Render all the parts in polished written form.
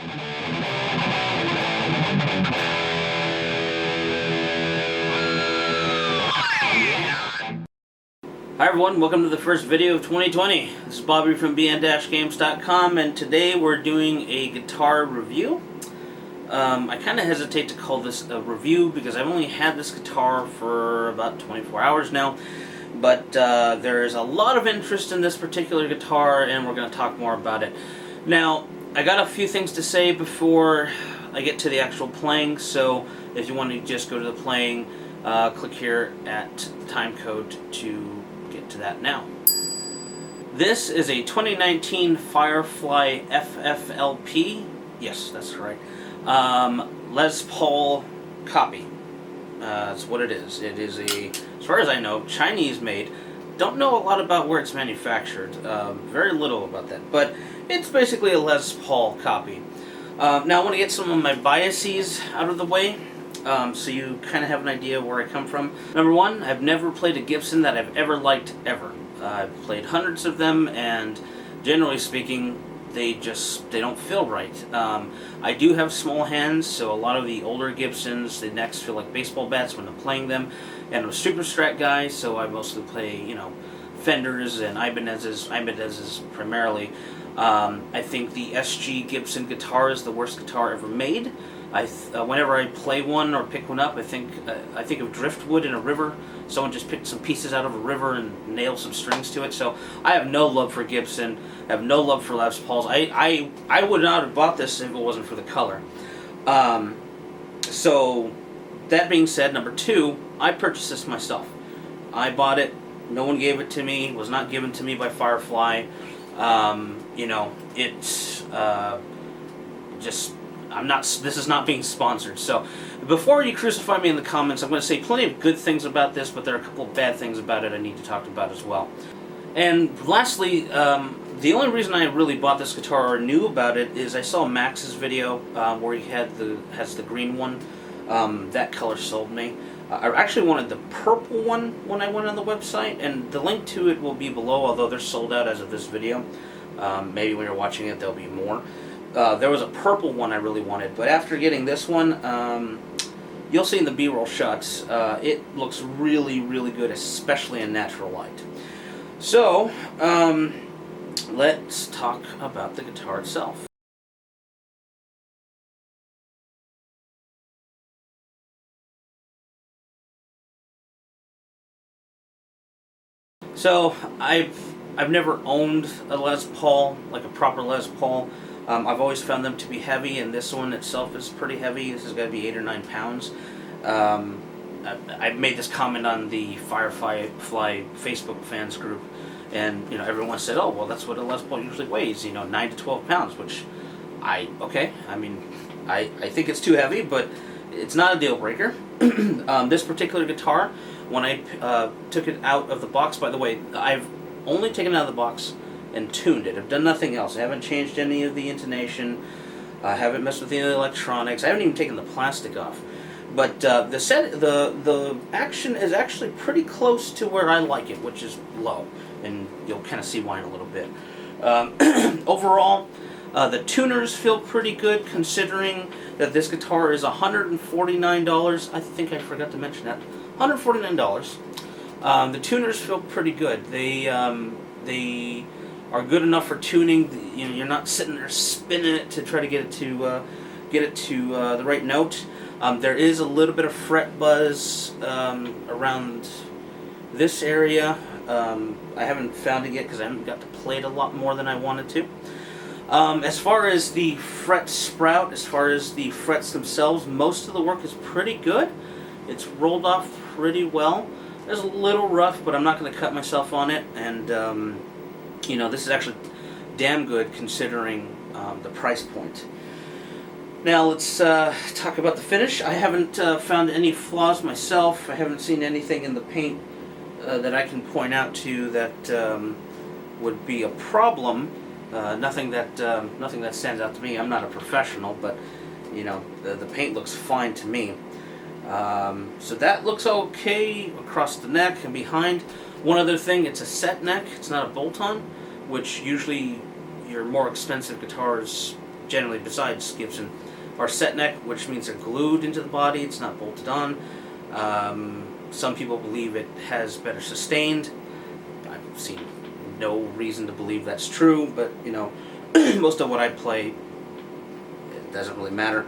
Hi everyone, welcome to the first video of 2020. This is Bobby from bn-games.com, and today we're doing a guitar review. I kind of hesitate to call this a review because I've only had this guitar for about 24 hours now, but there's a lot of interest in this particular guitar and we're going to talk more about it. Now, I got a few things to say before I get to the actual playing, so if you want to just go to the playing, click here at timecode to get to that now. This is a 2019 Firefly FFLP. Yes, that's right. Les Paul copy. That's what it is. It is as far as I know, Chinese made. Don't know a lot about where it's manufactured. Very little about that. But it's basically a Les Paul copy. Now I want to get some of my biases out of the way. So you kind of have an idea where I come from. Number one, I've never played a Gibson that I've ever liked, ever. I've played hundreds of them, and generally speaking, they don't feel right. I do have small hands, so a lot of the older Gibsons, the necks feel like baseball bats when I'm playing them. And I'm a super strat guy, so I mostly play, Fenders and Ibanez's primarily. I think the SG Gibson guitar is the worst guitar ever made. Whenever I play one or pick one up, I think of driftwood in a river. Someone just picked some pieces out of a river and nailed some strings to it. So I have no love for Gibson. I have no love for Les Pauls. I would not have bought this if it wasn't for the color. So that being said, number two, I purchased this myself. I bought it. No one gave it to me. It was not given to me by Firefly. It's just. This is not being sponsored. So before you crucify me in the comments, I'm going to say plenty of good things about this, but there are a couple of bad things about it I need to talk about as well. And lastly, the only reason I really bought this guitar or knew about it is I saw Max's video where he has the green one. That color sold me. I actually wanted the purple one when I went on the website, and the link to it will be below, although they're sold out as of this video. Maybe when you're watching it, there'll be more. There was a purple one I really wanted, but after getting this one, you'll see in the B-roll shots, it looks really, really good, especially in natural light. So, let's talk about the guitar itself. So, I've never owned a Les Paul, like a proper Les Paul. I've always found them to be heavy, and this one itself is pretty heavy. This has got to be 8 or 9 pounds. I made this comment on the Firefly Facebook fans group, and everyone said, "Oh, well, that's what a Les Paul usually weighs, 9 to 12 pounds." Which, I think it's too heavy, but it's not a deal breaker. This particular guitar, when I took it out of the box, by the way, I've only taken it out of the box and tuned it. I've done nothing else. I haven't changed any of the intonation. I haven't messed with any of the electronics. I haven't even taken the plastic off. But the action is actually pretty close to where I like it, which is low, and you'll kind of see why in a little bit. Overall, the tuners feel pretty good, considering that this guitar is $149. I think I forgot to mention that. $149. The tuners feel pretty good. They are good enough for tuning. You're not sitting there spinning it to try to get it to the right note. There is a little bit of fret buzz around this area. I haven't found it yet because I haven't got to play it a lot more than I wanted to. As far as the fret sprout, as far as the frets themselves, most of the work is pretty good. It's rolled off pretty well. It's a little rough, but I'm not going to cut myself on it, and this is actually damn good considering the price point. Now let's talk about the finish. I haven't found any flaws myself. I haven't seen anything in the paint that I can point out to that would be a problem. Nothing that stands out to me. I'm not a professional, but the paint looks fine to me. So that looks okay across the neck and behind. One other thing, it's a set neck. It's not a bolt-on, which usually your more expensive guitars generally besides Gibson, are set neck, which means they're glued into the body. It's not bolted on. Some people believe it has better sustained. I've seen no reason to believe that's true, but you know, most of what I play, it doesn't really matter.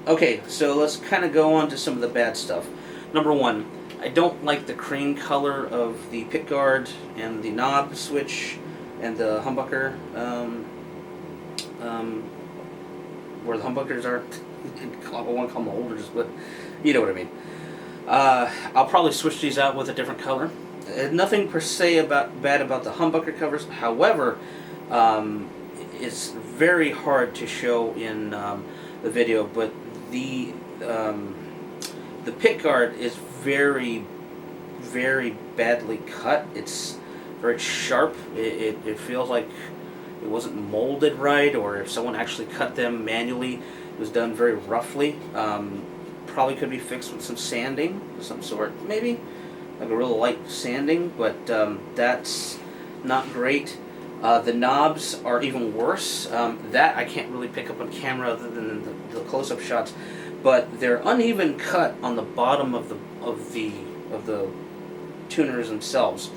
Okay, so let's kind of go on to some of the bad stuff. Number one, I don't like the cream color of the pickguard and the knob switch and the humbucker, where the humbuckers are. I want to call them holders, but you know what I mean. I'll probably switch these out with a different color. Nothing per se bad about the humbucker covers. However, it's very hard to show in the video, but the pickguard is very, very badly cut. It's very sharp. It feels like it wasn't molded right, or if someone actually cut them manually, it was done very roughly. Probably could be fixed with some sanding of some sort, maybe like a real light sanding, but that's not great. The knobs are even worse. That I can't really pick up on camera other than the close-up shots, but they're uneven cut on the bottom of the tuners themselves.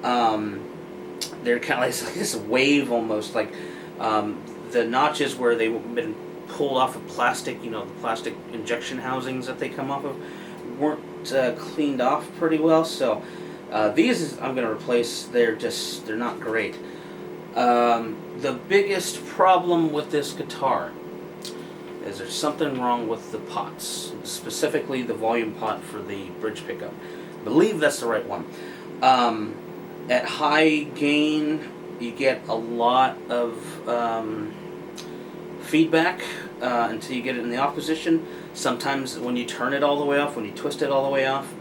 They're kind of like this wave almost, like the notches where they've been pulled off of plastic, you know, the plastic injection housings that they come off of, weren't cleaned off pretty well. So these I'm going to replace. They're not great. The biggest problem with this guitar is there's something wrong with the pots, specifically the volume pot for the bridge pickup. I believe that's the right one. At high gain, you get a lot of feedback until you get it in the off position. Sometimes when you turn it all the way off, when you twist it all the way off,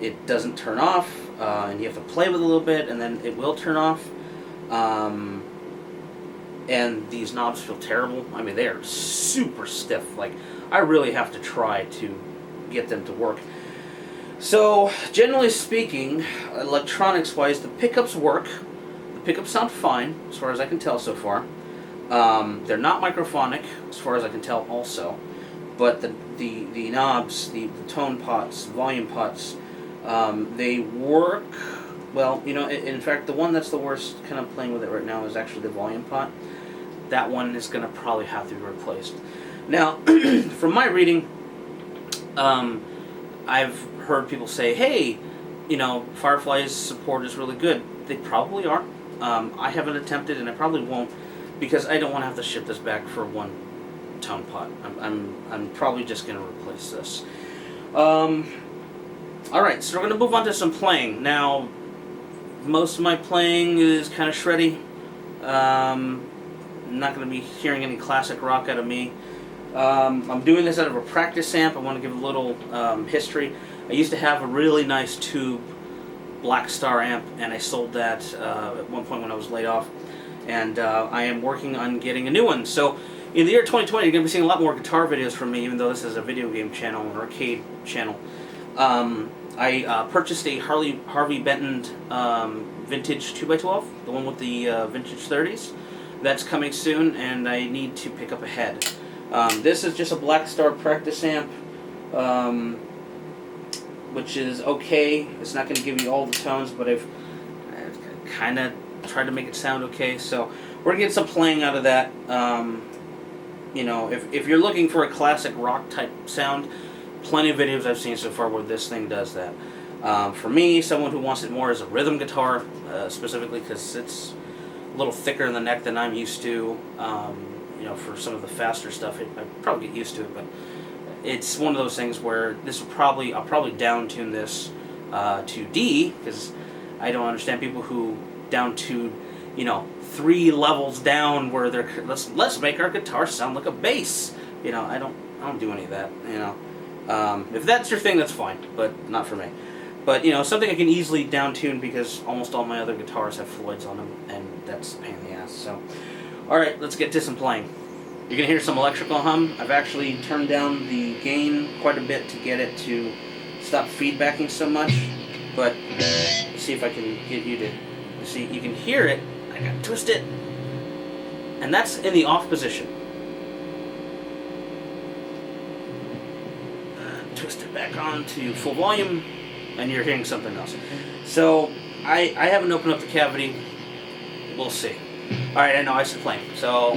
it doesn't turn off, and you have to play with it a little bit, and then it will turn off. And these knobs feel terrible. I mean, they are super stiff. Like, I really have to try to get them to work. So, generally speaking, electronics-wise, the pickups work. The pickups sound fine, as far as I can tell so far. They're not microphonic, as far as I can tell also. But the knobs, the tone pots, volume pots, they work well. You know, in fact, the one that's the worst kind of playing with it right now is actually the volume pot. That one is going to probably have to be replaced. Now, from my reading, I've heard people say, hey, you know, Firefly's support is really good. They probably are. I haven't attempted, and I probably won't, because I don't want to have to ship this back for one tone pot. I'm probably just going to replace this. Alright, so we're going to move on to some playing. Now, most of my playing is kind of shreddy. I'm not going to be hearing any classic rock out of me. I'm doing this out of a practice amp. I want to give a little history. I used to have a really nice tube Black Star amp, and I sold that at one point when I was laid off. And I am working on getting a new one. So in the year 2020, you're going to be seeing a lot more guitar videos from me, even though this is a video game channel, an arcade channel. I purchased a Harvey Benton vintage 2x12, the one with the vintage 30s. That's coming soon, and I need to pick up a head. This is just a Black Star practice amp, which is okay. It's not going to give you all the tones, but I've kind of tried to make it sound okay. So we're going to get some playing out of that. You know, if you're looking for a classic rock type sound, plenty of videos I've seen so far where this thing does that. For me, someone who wants it more as a rhythm guitar, specifically because it's a little thicker in the neck than I'm used to. You know, for some of the faster stuff, I'd probably get used to it, but it's one of those things where I'll probably down tune this to D, because I don't understand people who down tune, you know, 3 levels down where they're let's make our guitar sound like a bass. You know, I don't do any of that. You know, if that's your thing, that's fine, but not for me. But you know, something I can easily down tune because almost all my other guitars have Floyds on them, and that's a pain in the ass. So, all right, let's get to some playing. You're gonna hear some electrical hum. I've actually turned down the gain quite a bit to get it to stop feedbacking so much. But let's see if I can get you to see. You can hear it. I gotta twist it. And that's in the off position. Twist it back on to full volume, and you're hearing something else. So I haven't opened up the cavity. We'll see. Alright, I know I should play. So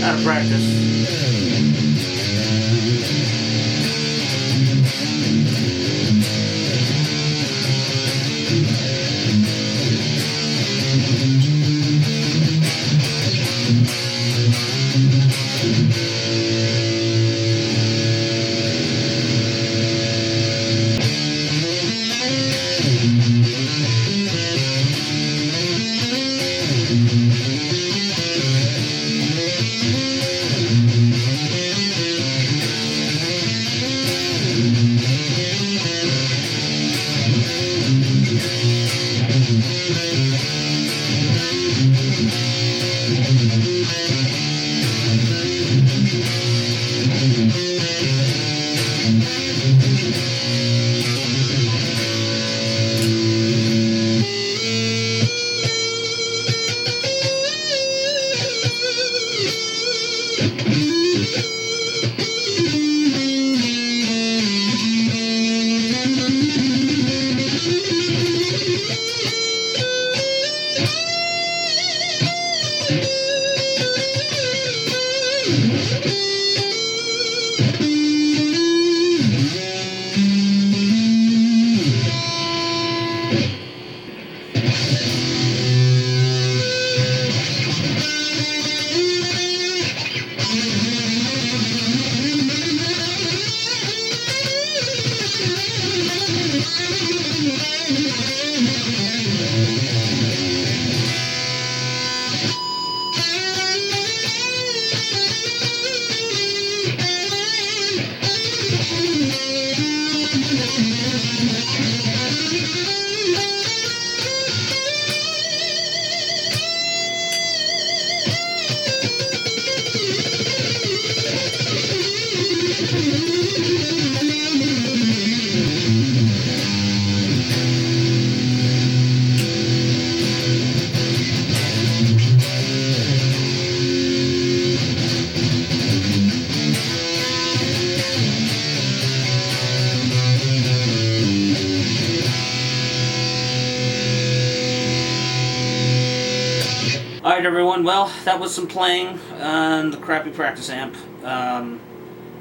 out of practice. Alright everyone, well, that was some playing on the crappy practice amp.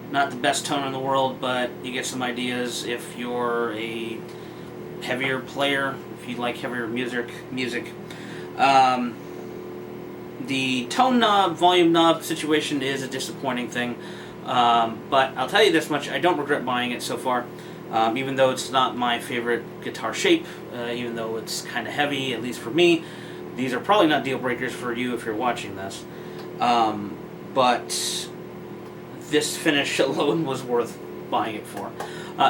Not the best tone in the world, but you get some ideas if you're a heavier player, if you like heavier music. The tone knob, volume knob situation is a disappointing thing, but I'll tell you this much, I don't regret buying it so far. Even though it's not my favorite guitar shape, even though it's kind of heavy, at least for me. These are probably not deal breakers for you if you're watching this. But this finish alone was worth buying it for.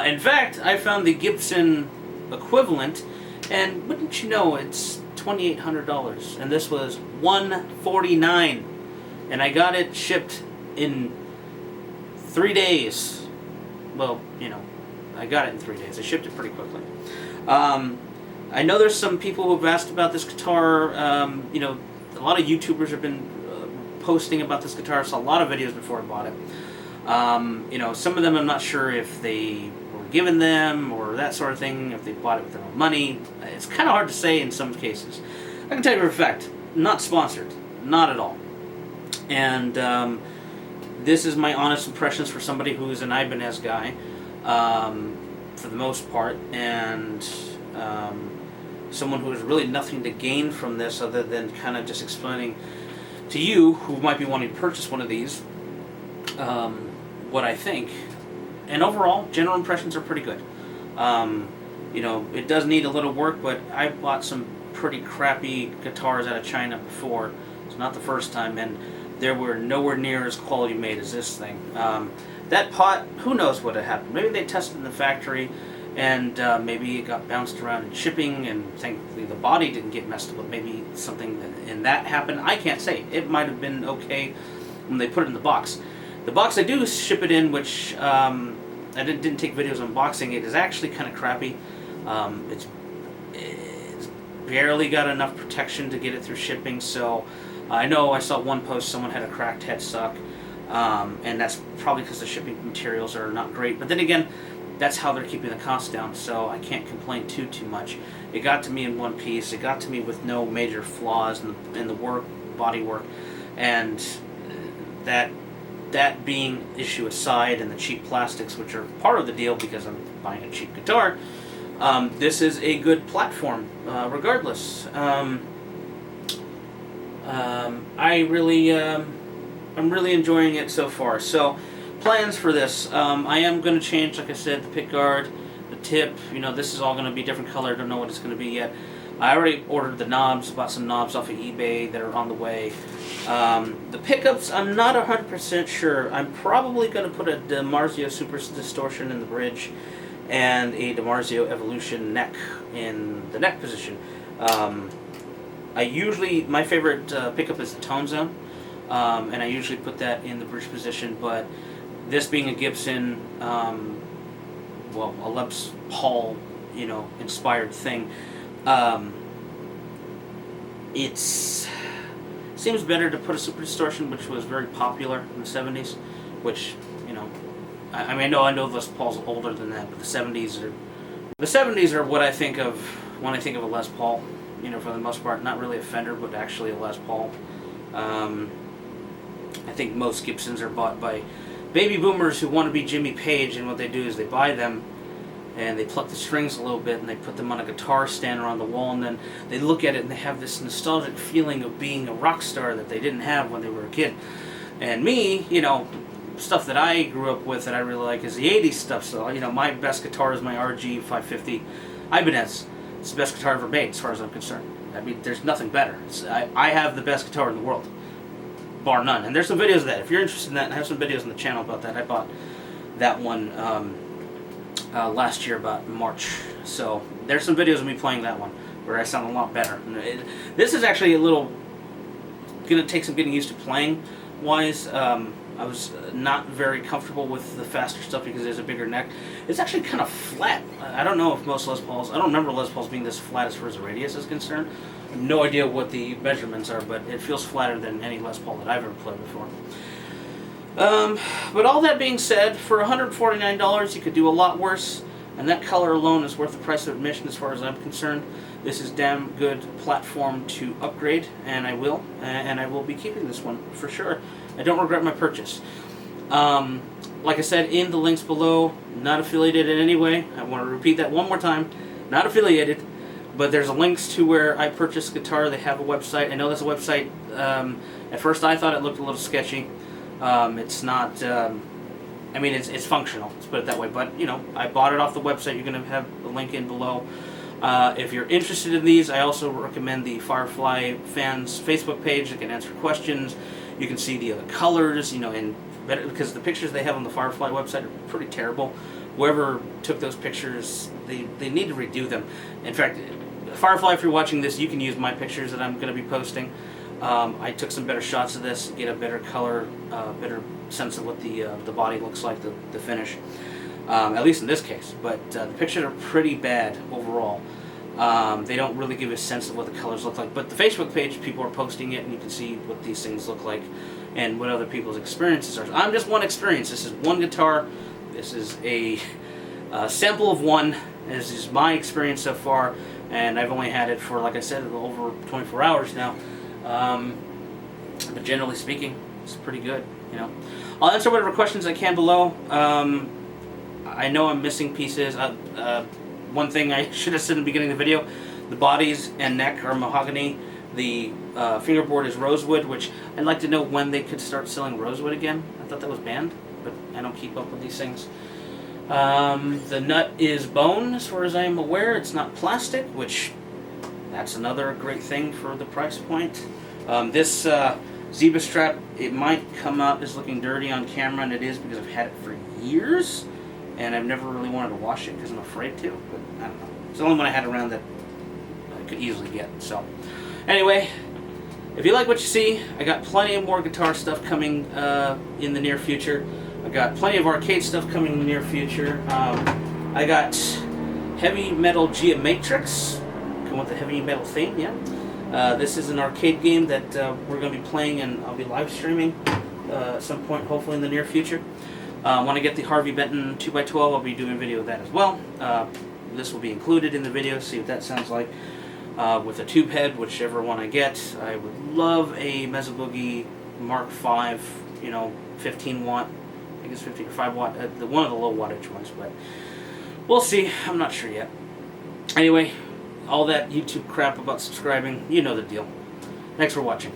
In fact, I found the Gibson equivalent, and wouldn't you know, it's $2,800, and this was $149, and I got it shipped in 3 days. Well, you know, I got it in 3 days. I shipped it pretty quickly. I know there's some people who have asked about this guitar. You know, a lot of YouTubers have been posting about this guitar. I saw a lot of videos before I bought it. You know, some of them I'm not sure if they were given them or that sort of thing, if they bought it with their own money. It's kind of hard to say in some cases. I can tell you for a fact, not sponsored. Not at all. And this is my honest impressions for somebody who is an Ibanez guy, for the most part, and someone who has really nothing to gain from this other than kind of just explaining to you who might be wanting to purchase one of these what I think. And overall, general impressions are pretty good. You know, it does need a little work, but I bought some pretty crappy guitars out of China before. It's not the first time, and they were nowhere near as quality made as this thing. That pot, who knows what had happened. Maybe they tested in the factory, and maybe it got bounced around in shipping, and thankfully the body didn't get messed up. Maybe something in that happened. I can't say. It might have been okay when they put it in the box. The box I do ship it in, which I didn't take videos unboxing it, is actually kind of crappy. It's barely got enough protection to get it through shipping, so I know I saw one post someone had a cracked headstock, and that's probably because the shipping materials are not great. But then again, that's how they're keeping the cost down, so I can't complain too much. It got to me in one piece. It got to me with no major flaws in the work, body work, and that being issue aside, and the cheap plastics, which are part of the deal because I'm buying a cheap guitar, this is a good platform regardless. I'm really enjoying it so far. So plans for this, I am going to change, like I said, the pick guard, the tip. You know, this is all going to be different color. Don't know what it's going to be yet. I already ordered the knobs, bought some knobs off of eBay that are on the way. The pickups, I'm not 100% sure. I'm probably going to put a DiMarzio Super Distortion in the bridge and a DiMarzio Evolution neck in the neck position. My favorite pickup is the Tone Zone, and I usually put that in the bridge position, but this being a Gibson, well, a Les Paul, you know, inspired thing, it seems better to put a Super Distortion, which was very popular in the 70s, which, you know, I mean, I know Les Paul's older than that, but the 70s are what I think of when I think of a Les Paul, you know, for the most part. Not really a Fender, but actually a Les Paul. I think most Gibsons are bought by baby boomers who want to be Jimmy Page, and what they do is they buy them and they pluck the strings a little bit and they put them on a guitar stand or on the wall, and then they look at it and they have this nostalgic feeling of being a rock star that they didn't have when they were a kid. And me, you know, stuff that I grew up with that I really like is the 80s stuff. So, you know, my best guitar is my RG 550 Ibanez. It's the best guitar ever made as far as I'm concerned. I mean, there's nothing better. I have the best guitar in the world, bar none. And there's some videos of that. If you're interested in that, I have some videos on the channel about that. I bought that one last year, about March. So there's some videos of me playing that one where I sound a lot better. This is actually a little going to take some getting used to playing wise. I was not very comfortable with the faster stuff because there's a bigger neck. It's actually kind of flat. I don't know if most Les Pauls, I don't remember Les Pauls being this flat as far as the radius is concerned. I have no idea what the measurements are, but it feels flatter than any Les Paul that I've ever played before. But all that being said, for $149 you could do a lot worse, and that color alone is worth the price of admission as far as I'm concerned. This is damn good platform to upgrade, and I will be keeping this one for sure. I don't regret my purchase. Like I said, in the links below, not affiliated in any way. I want to repeat that one more time. Not affiliated, but there's links to where I purchased guitar. They have a website. I know there's a website. At first I thought it looked a little sketchy. It's not, I mean, it's functional, let's put it that way. But, you know, I bought it off the website. You're going to have a link in below. If you're interested in these, I also recommend the Firefly fans Facebook page. They can answer questions. You can see the other colors, you know, and better, because the pictures they have on the Firefly website are pretty terrible. Whoever took those pictures, they need to redo them. In fact, Firefly, if you're watching this, you can use my pictures that I'm going to be posting. I took some better shots of this, get a better color, better sense of what the body looks like, the finish. At least in this case. But the pictures are pretty bad overall. They don't really give a sense of what the colors look like. But the Facebook page, people are posting it, and you can see what these things look like and what other people's experiences are. I'm just one experience. This is one guitar. This is a sample of one. This is my experience so far, and I've only had it for, like I said, over 24 hours now. But generally speaking, it's pretty good. You know, I'll answer whatever questions I can below. I know I'm missing pieces. One thing I should have said in the beginning of the video, the bodies and neck are mahogany. The fingerboard is rosewood, which I'd like to know when they could start selling rosewood again. I thought that was banned, but I don't keep up with these things. The nut is bone, as far as I am aware. It's not plastic, which that's another great thing for the price point. This zebra strap, it might come out as looking dirty on camera, and it is because I've had it for years. And I've never really wanted to wash it because I'm afraid to, but I don't know. It's the only one I had around that I could easily get. So, anyway, if you like what you see, I got plenty of more guitar stuff coming in the near future. I got plenty of arcade stuff coming in the near future. I got Heavy Metal Geomatrix, come with the heavy metal theme, yeah. This is an arcade game that we're going to be playing, and I'll be live streaming at some point, hopefully in the near future. When I get the Harvey Benton 2x12, I'll be doing a video of that as well. This will be included in the video, see what that sounds like. With a tube head, whichever one I get. I would love a Mesa Boogie Mark V, you know, 15 watt, I think it's 15 or 5 watt, one of the low wattage ones, but we'll see, I'm not sure yet. Anyway, all that YouTube crap about subscribing, you know the deal. Thanks for watching.